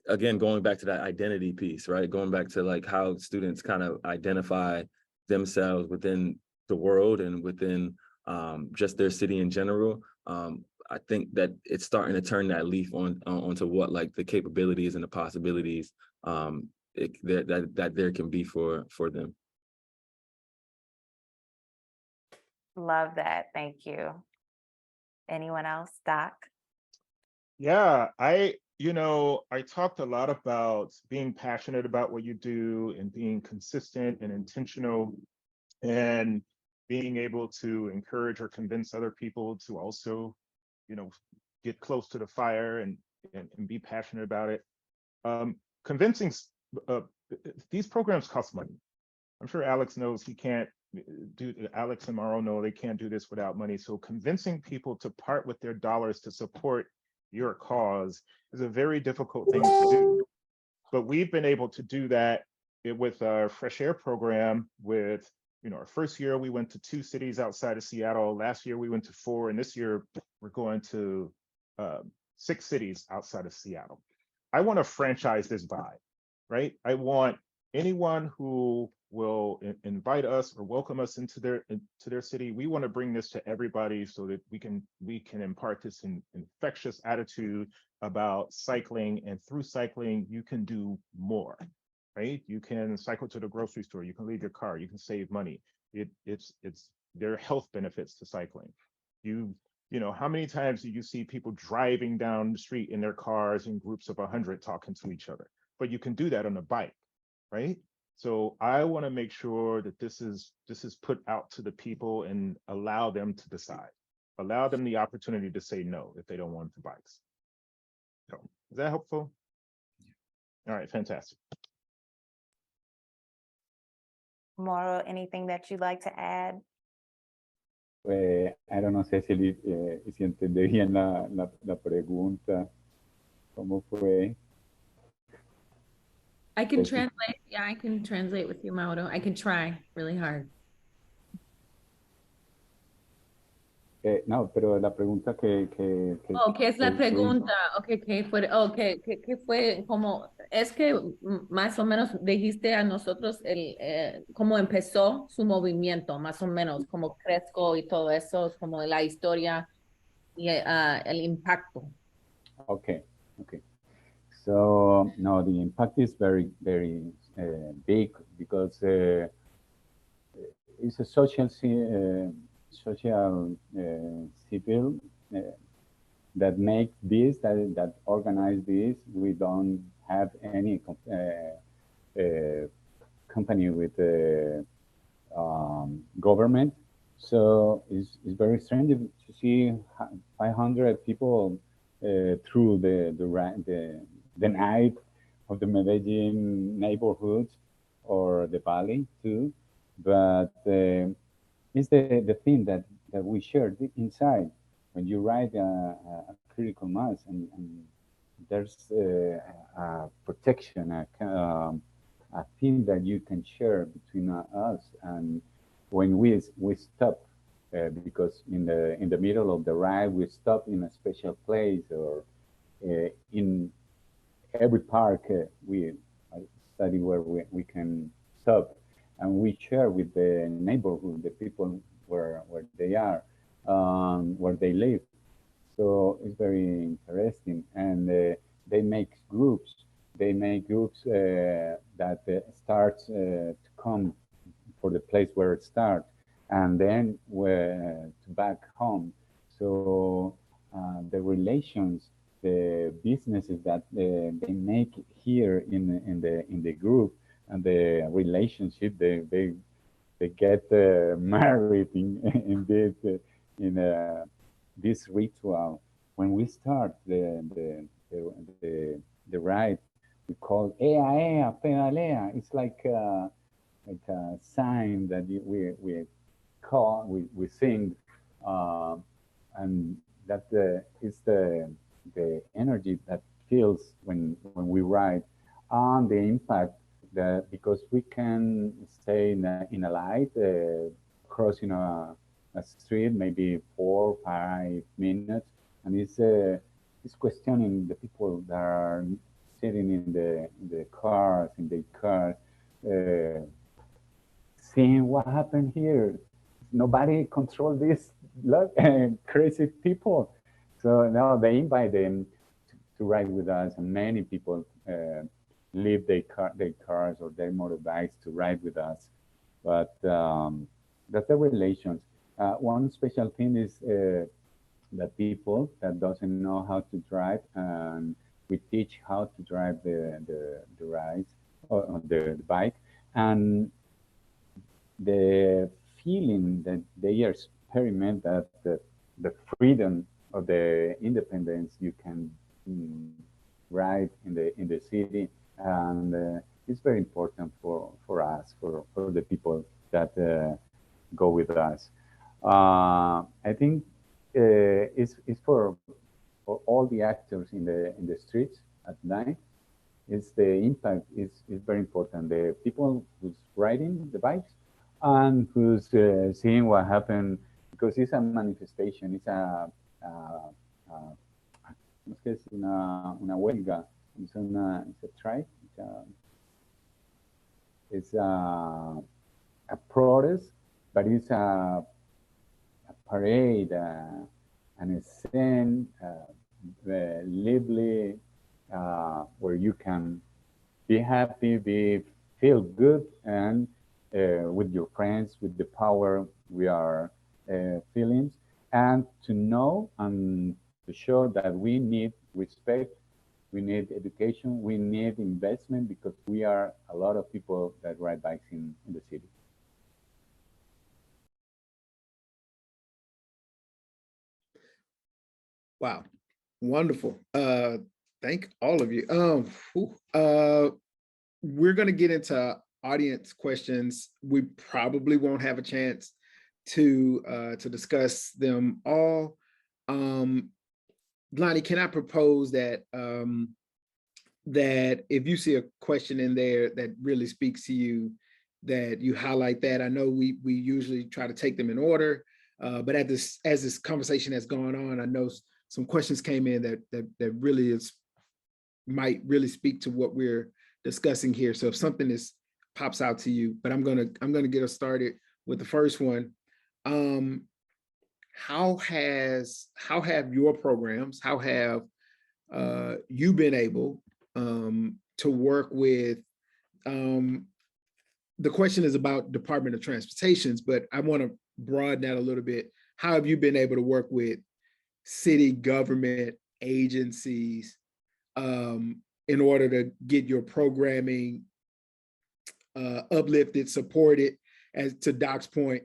again, going back to that identity piece, right? Going back to like how students kind of identify themselves within the world and within just their city in general. I think that it's starting to turn that leaf onto what like the capabilities and the possibilities that there can be for them. Love that. Thank you. Anyone else? Doc? Yeah, I talked a lot about being passionate about what you do and being consistent and intentional and being able to encourage or convince other people to also, get close to the fire and be passionate about it. Convincing, these programs cost money. I'm sure Alex knows Alex and Mauro know they can't do this without money. So convincing people to part with their dollars to support your cause is a very difficult thing to do. But we've been able to do that with our Fresh Air program. With our first year, we went to 2 cities outside of Seattle. Last year, we went to 4. And this year, we're going to 6 cities outside of Seattle. I want to franchise this vibe, right? I want anyone who will invite us or welcome us into their city. We want to bring this to everybody so that we can impart this infectious attitude about cycling, and through cycling you can do more, right? You can cycle to the grocery store, you can leave your car, you can save money. There are health benefits to cycling. How many times do you see people driving down the street in their cars in groups of 100 talking to each other? But you can do that on a bike, right? So I want to make sure that this is put out to the people and allow them to decide, allow them the opportunity to say no if they don't want the bikes. So is that helpful? All right, fantastic. Mauro, anything that you'd like to add? I don't know, Cecily, si entendí bien la pregunta. ¿Cómo fue? I can translate. Yeah, I can translate with you, Mauro. I can try really hard. No, pero la pregunta que ¿qué es la pregunta? ¿Qué fue como, es que más o menos dijiste a nosotros cómo empezó su movimiento, más o menos, cómo crezco y todo eso, como la historia y el impacto. Okay. So no, the impact is very, very big because it's a social civil that make this, that organize this. We don't have any company with government, so it's very strange to see 500 people through the night of the Medellin neighborhood or the valley too, but it's the thing that we share inside. When you write a critical mass and there's a protection, a thing that you can share between us, and when we stop, because in the middle of the ride we stop in a special place, or in every park we study where we can stop, and we share with the neighborhood, the people where they are, where they live. So it's very interesting, and they make groups. They make groups that start to come for the place where it starts, and then to back home. So the relations, the businesses that they make here in the group, and the relationship, they get married in this ritual. When we start the ride, we call ea ea pedalea. It's like a sign that we sing, and that is the energy that feels when we ride, and the impact that, because we can stay in a light, crossing a street, maybe 4 or 5 minutes, and it's questioning the people that are sitting in the cars, seeing what happened here. Nobody control these crazy people. So now they invite them to ride with us, and many people leave their cars or their motorbikes to ride with us. But that's the relations. One special thing is that people that doesn't know how to drive, and we teach how to drive the rides or the bike, and the feeling that they experiment, that the freedom of the independence you can ride in the city, and it's very important for us, for the people that go with us. I think it's for all the actors in the streets at night. It's the impact is very important. The people who's riding the bikes and who's seeing what happened, because it's a manifestation. It's una huelga. It's a strike. It's a protest, but it's a parade, and a scene, lively, where you can be happy, feel good, and with your friends, with the power we are feeling, and to know and to show that we need respect, we need education, we need investment, because we are a lot of people that ride bikes in the city. Wow, wonderful. Thank all of you. We're going to get into audience questions. We probably won't have a chance to discuss them all. Lonnie, can I propose that that if you see a question in there that really speaks to you, that you highlight that? I know we usually try to take them in order, but as this conversation has gone on, I know some questions came in that really might really speak to what we're discussing here. So if something pops out to you, but I'm gonna get us started with the first one. How have your programs, how have you been able to work with, the question is about Department of Transportations, but I want to broaden that a little bit. How have you been able to work with city government agencies in order to get your programming uplifted, supported? As to Doc's point,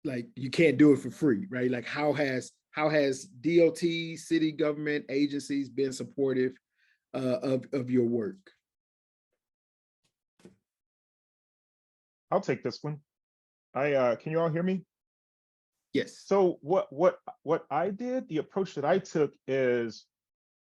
like, you can't do it for free, right? Like, how has DOT, city government agencies been supportive of your work? I'll take this one. Can you all hear me? Yes. So what I did, the approach that I took is,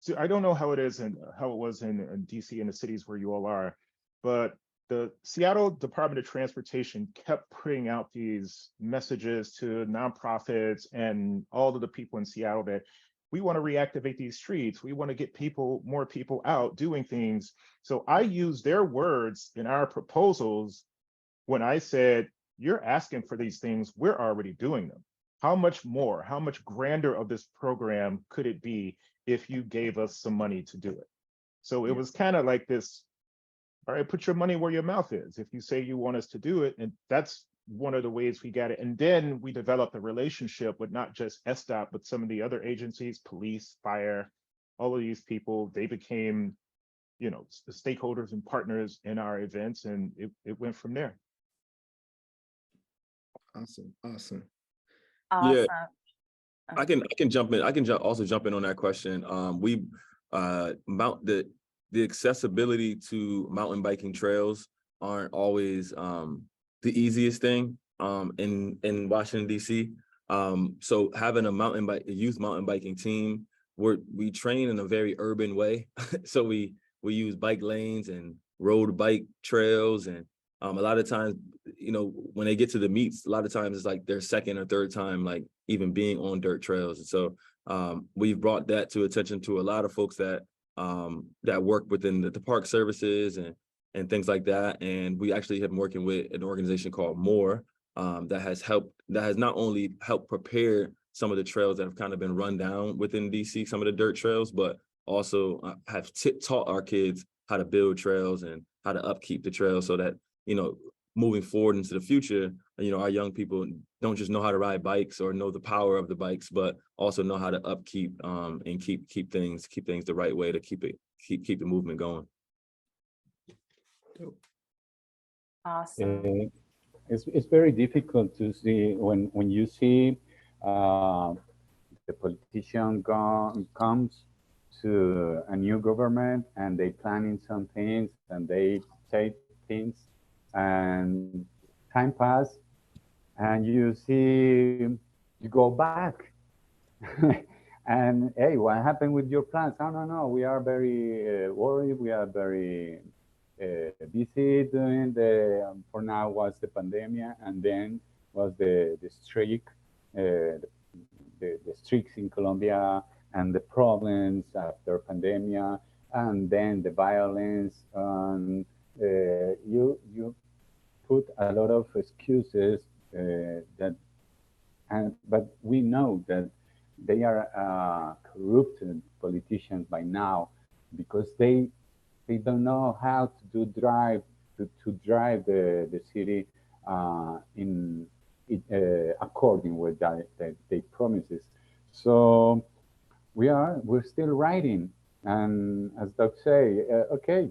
so I don't know how it is and how it was in DC and the cities where you all are, but the Seattle Department of Transportation kept putting out these messages to nonprofits and all of the people in Seattle that we want to reactivate these streets. We want to get more people out doing things. So I used their words in our proposals when I said, you're asking for these things, we're already doing them. How much more, how much grander of this program could it be if you gave us some money to do it? So it was kind of like this, all right, put your money where your mouth is. If you say you want us to do it, and that's one of the ways we got it. And then we developed a relationship with not just SDOT, but some of the other agencies, police, fire, all of these people. They became, stakeholders and partners in our events, and it went from there. Awesome. Yeah, I can jump in. I can also jump in on that question. We the accessibility to mountain biking trails aren't always the easiest thing in Washington, DC. So having a youth mountain biking team we train in a very urban way. So we use bike lanes and road bike trails. And a lot of times, you know, when they get to the meets, a lot of times it's like their second or third time, like even being on dirt trails. And so we've brought that to attention to a lot of folks that that work within the park services and things like that. And we actually have been working with an organization called More that has not only helped prepare some of the trails that have kind of been run down within DC, some of the dirt trails, but also have taught our kids how to build trails and how to upkeep the trails so that, you know, moving forward into the future, you know, our young people don't just know how to ride bikes or know the power of the bikes, but also know how to upkeep and keep things the right way to keep the movement going. Awesome. It's very difficult to see when you see the politician comes to a new government and they planning some things and they say things and time pass and you see you go back and hey, what happened with your plans? Oh, no, we are very worried. We are very busy doing for now was the pandemic and then was the streak, the streaks in Colombia and the problems after pandemia and then the violence. And you put a lot of excuses but we know that they are corrupted politicians by now because they don't know how to drive the city according with their promises. So we're still writing, and as Doug say, okay,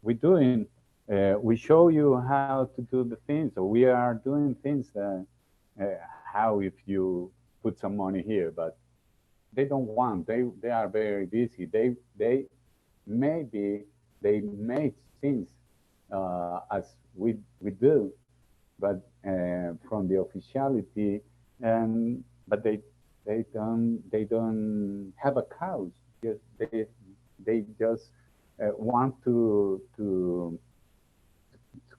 we're doing. We show you how to do the things. So we are doing things that how if you put some money here, but they don't want. They are very busy. They maybe they make things as we do, but from the officiality, but they don't have a cause. They just want to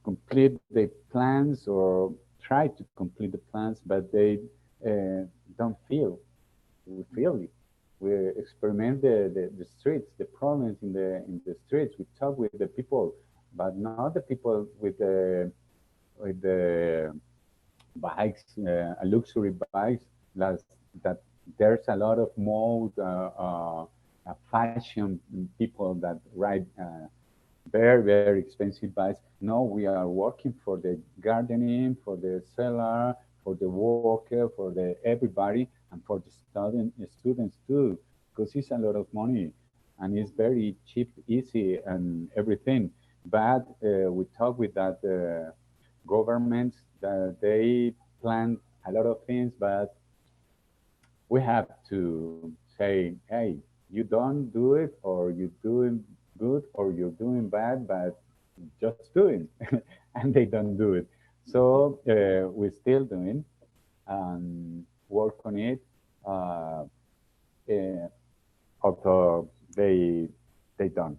complete the plans or try to complete the plans, but they don't feel. We feel it. We experiment the streets, the problems in the streets. We talk with the people, but not the people with the bikes, luxury bikes. That there's a lot of mode fashion people that ride very expensive bikes. No, we are working for the gardening, for the seller, for the worker, for the everybody, and for the students too, because it's a lot of money and it's very cheap, easy, and everything. But we talk with that governments that they plan a lot of things, but we have to say, hey, you don't do it, or you're doing good, or you're doing bad, but just doing, and they don't do it. So we're still doing and work on it. Although they don't.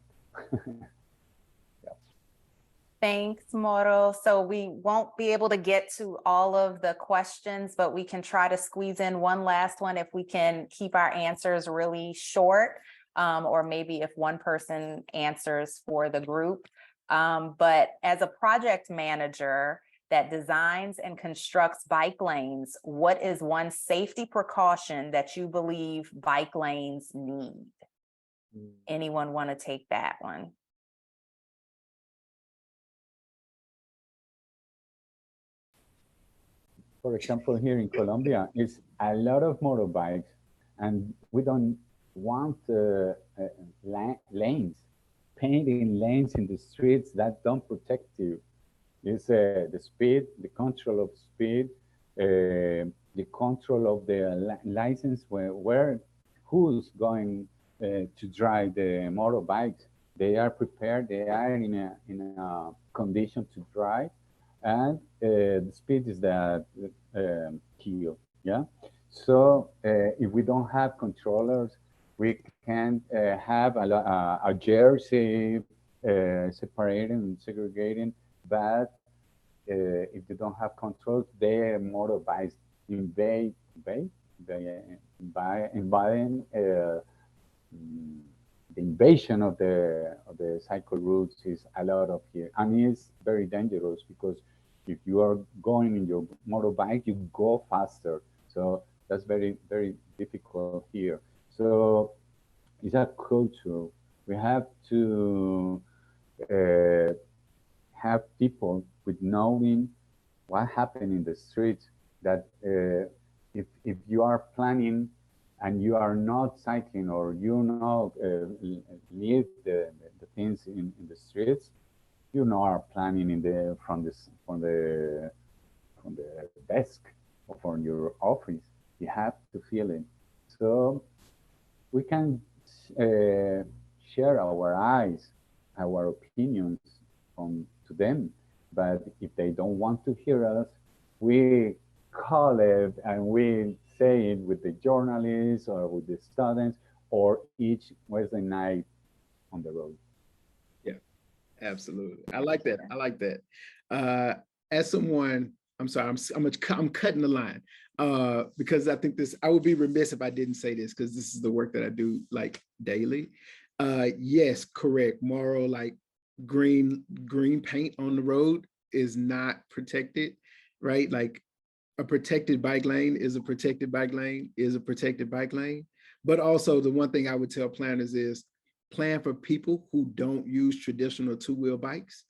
Thanks, Mauro. So we won't be able to get to all of the questions, but we can try to squeeze in one last one if we can keep our answers really short, or maybe if one person answers for the group. But as a project manager that designs and constructs bike lanes, what is one safety precaution that you believe bike lanes need? Anyone want to take that one? For example, here in Colombia, it's a lot of motorbikes, and we don't want lanes, painting lanes in the streets that don't protect you. It's the speed, the control of speed, the control of the license, who's going to drive the motorbikes. They are prepared, they are in a condition to drive, and the speed is the key, yeah? So if we don't have controllers, We can have a jersey separating and segregating, but if you don't have control, the motorbikes invading the invasion of the cycle routes is a lot of here, and it's very dangerous because if you are going in your motorbike, you go faster. So that's very, very difficult here. So it's a culture. We have to have people with knowing what happened in the streets, that if you are planning and you are not cycling, or you know leave the things in the streets, you know, are planning in the from the desk or from your office. You have to feel it. So we can share our eyes, our opinions to them, but if they don't want to hear us, we call it and we say it with the journalists or with the students, or each Wednesday night on the road. Yeah, absolutely. I like that. I like that. As someone, I'm sorry, I'm cutting the line because I think I would be remiss if I didn't say this, because this is the work that I do like daily. Yes, correct. Mauro, like green paint on the road is not protected, right? Like a protected bike lane is a protected bike lane is a protected bike lane. But also the one thing I would tell planners is plan for people who don't use traditional two-wheel bikes.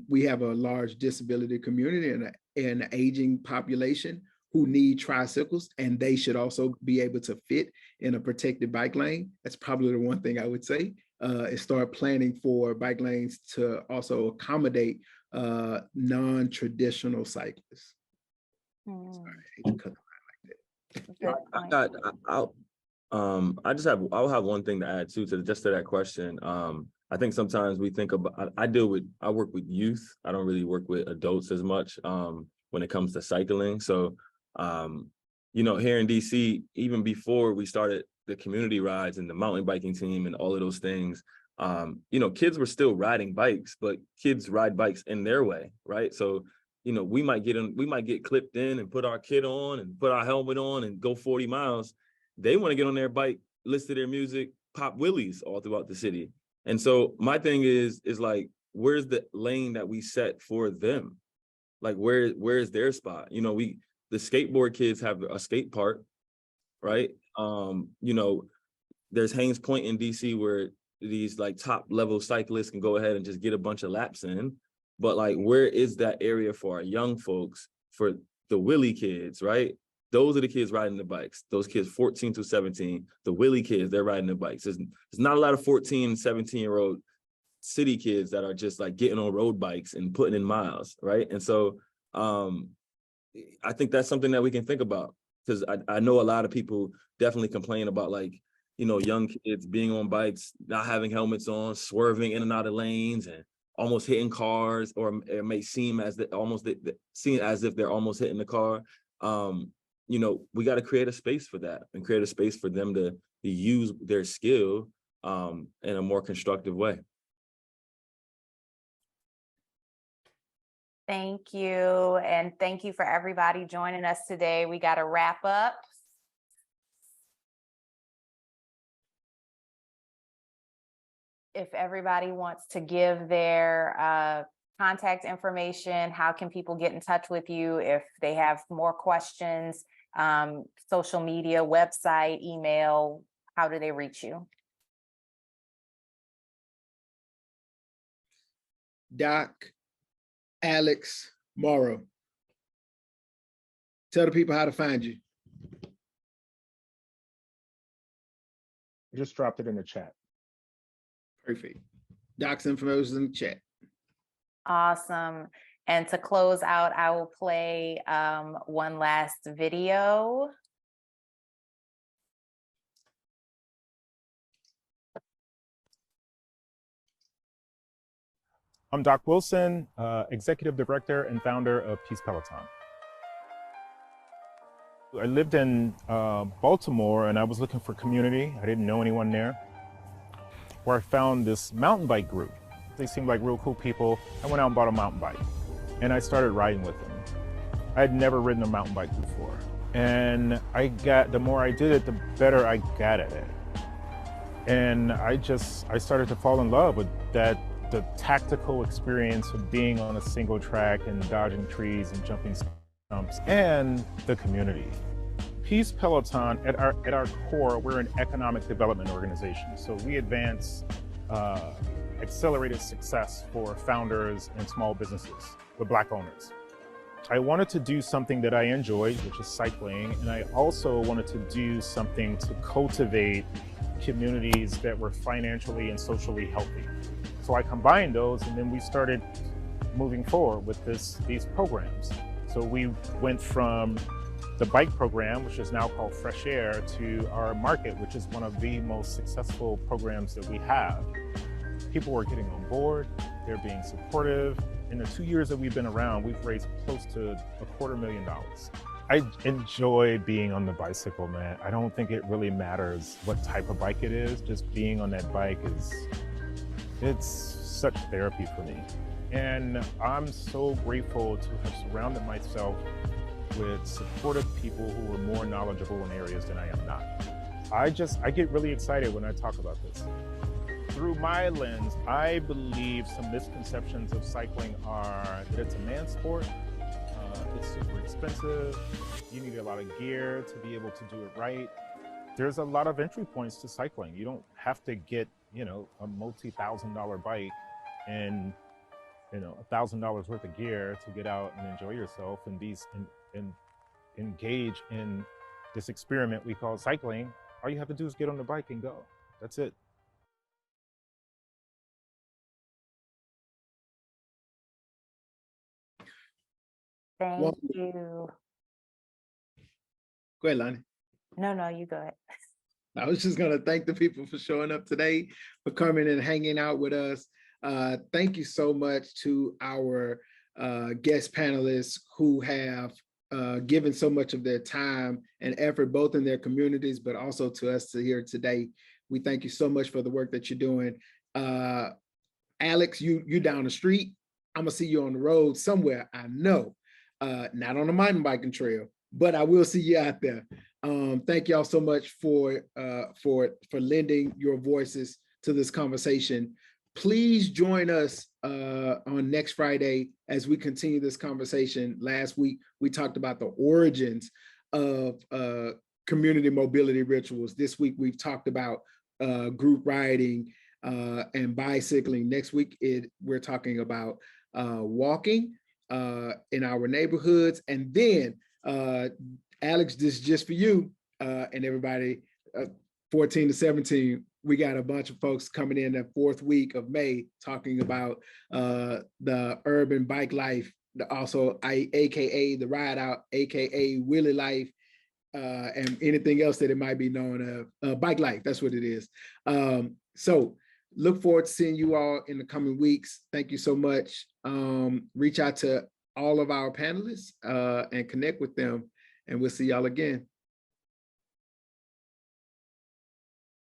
We have a large disability community and an aging population who need tricycles, and they should also be able to fit in a protected bike lane. That's probably the one thing I would say, is start planning for bike lanes to also accommodate non-traditional cyclists. Sorry, I hate to cut the line like that. I'll have one thing to add too, to that question. I think sometimes we think about, I work with youth. I don't really work with adults as much when it comes to cycling. So, you know, here in DC, even before we started the community rides and the mountain biking team and all of those things, you know, kids were still riding bikes, but kids ride bikes in their way, right? So, you know, we might get clipped in and put our kid on and put our helmet on and go 40 miles. They want to get on their bike, listen to their music, pop wheelies all throughout the city. And so my thing is like, where's the lane that we set for them? Like, where's their spot? You know, the skateboard kids have a skate park, right? You know, there's Haynes Point in DC where these like top level cyclists can go ahead and just get a bunch of laps in. But like, where is that area for our young folks, for the wheelie kids, right? Those are the kids riding the bikes. Those kids 14 to 17, the wheelie kids, they're riding the bikes. There's not a lot of 14 and 17-year-old city kids that are just like getting on road bikes and putting in miles, right? And so I think that's something that we can think about, because I know a lot of people definitely complain about, like, you know, young kids being on bikes, not having helmets on, swerving in and out of lanes and almost hitting cars, or it may seem as if they're almost hitting the car. You know, we got to create a space for that and create a space for them to use their skill in a more constructive way. Thank you. And thank you for everybody joining us today. We got to wrap up. If everybody wants to give their contact information, how can people get in touch with you if they have more questions? Social media, website, email, how do they reach you? Doc, Alex, Mauro. Tell the people how to find you. I just dropped it in the chat. Perfect. Doc's information is in the chat. Awesome. And to close out, I will play one last video. I'm Doc Wilson, Executive Director and founder of Peace Peloton. I lived in Baltimore, and I was looking for community. I didn't know anyone there, where I found this mountain bike group. They seemed like real cool people. I went out and bought a mountain bike, and I started riding with them. I had never ridden a mountain bike before. And the more I did it, the better I got at it. And I started to fall in love with the tactical experience of being on a single track and dodging trees and jumping stumps, and the community. Peace Peloton, at our core, we're an economic development organization. So we advance accelerated success for founders and small businesses with Black owners. I wanted to do something that I enjoyed, which is cycling, and I also wanted to do something to cultivate communities that were financially and socially healthy. So I combined those, and then we started moving forward with these programs. So we went from the bike program, which is now called Fresh Air, to our market, which is one of the most successful programs that we have. People are getting on board, they're being supportive. In the 2 years that we've been around, we've raised close to $250,000. I enjoy being on the bicycle, man. I don't think it really matters what type of bike it is. Just being on that bike it's such therapy for me. And I'm so grateful to have surrounded myself with supportive people who are more knowledgeable in areas than I am not. I get really excited when I talk about this. Through my lens, I believe some misconceptions of cycling are that it's a man's sport, it's super expensive, you need a lot of gear to be able to do it right. There's a lot of entry points to cycling. You don't have to get, a multi-$1,000 bike and, $1,000 worth of gear to get out and enjoy yourself and engage in this experiment we call cycling. All you have to do is get on the bike and go. That's it. Thank you. Go ahead, Lonnie. No, you go ahead. I was just going to thank the people for showing up today, for coming and hanging out with us. Thank you so much to our guest panelists who have given so much of their time and effort, both in their communities, but also to us here today. We thank you so much for the work that you're doing. Alex, you down the street. I'm going to see you on the road somewhere, I know. Not on a mountain biking trail, but I will see you out there. Thank y'all so much for lending your voices to this conversation. Please join us on next Friday as we continue this conversation. Last week, we talked about the origins of community mobility rituals. This week, we've talked about group riding and bicycling. Next week, we're talking about walking in our neighborhoods. And then, Alex, this is just for you and everybody, 14 to 17, we got a bunch of folks coming in the 4th week of May talking about the urban bike life, also AKA the ride out, AKA Willie life, and anything else that it might be known of. Bike life, that's what it is. So look forward to seeing you all in the coming weeks. Thank you so much. Reach out to all of our panelists and connect with them, and we'll see y'all again.